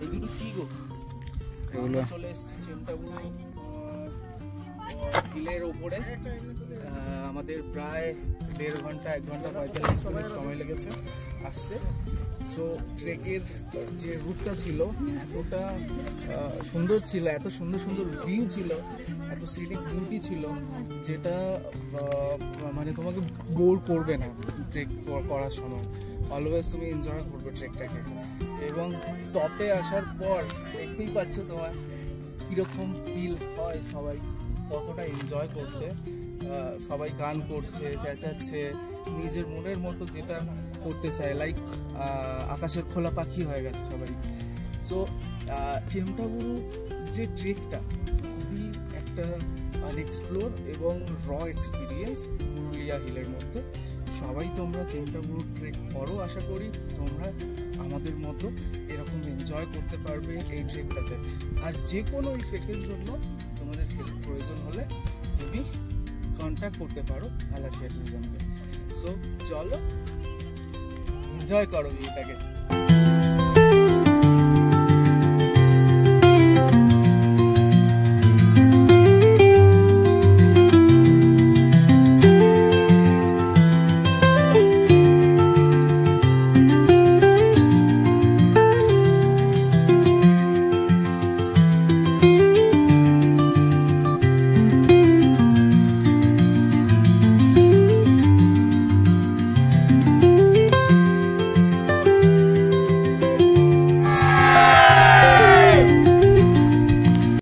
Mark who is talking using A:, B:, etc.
A: এই দুটো কি গো?
B: এগুলো
A: চলে এসেছি চেমটাগুলো হিলের ওপরে। আমাদের প্রায় 1.5 ঘন্টা 1 ঘন্টা 45 মিনিট সময় লেগেছে আসতে। সো ট্রেকের যে রুটটা ছিল এতটা সুন্দর ছিল, এত সুন্দর সুন্দর ভিউ ছিল, এত সিনিক বিউটি ছিল, যেটা মানে তোমাকে বোর করবে না ট্রেক করার সময়। অলওয়েজ তুমি এনজয় করবে ট্রেকটাকে। এবং টপে আসার পর দেখতেই পাচ্ছ তোমার কীরকম ফিল হয়, সবাই কতটা এনজয় করছে, সবাই গান করছে, চেঁচাচ্ছে, নিজের মনের মতো যেটা করতে চায়, লাইক আকাশের খোলা পাখি হয়ে গেছে সবাই। সো চেমটাবুরু যে ট্রেকটা খুবই একটা আনএক্সপ্লোর এবং র এক্সপিরিয়েন্স পুরুলিয়া হিলের মধ্যে। সবাই তোমরা চেমটাবুরু ট্রেক করো, আশা করি তোমরা আমাদের মতো এরকম এনজয় করতে পারবে এই ট্রেকটাতে। আর যে কোনো এই ট্রেকের জন্য তোমাদের হেল্প প্রয়োজন হলে তুমি কন্ট্যাক্ট করতে পারো আলাপিয়া ট্যুরিজমকে। সো চলো এনজয় করো এটাকে।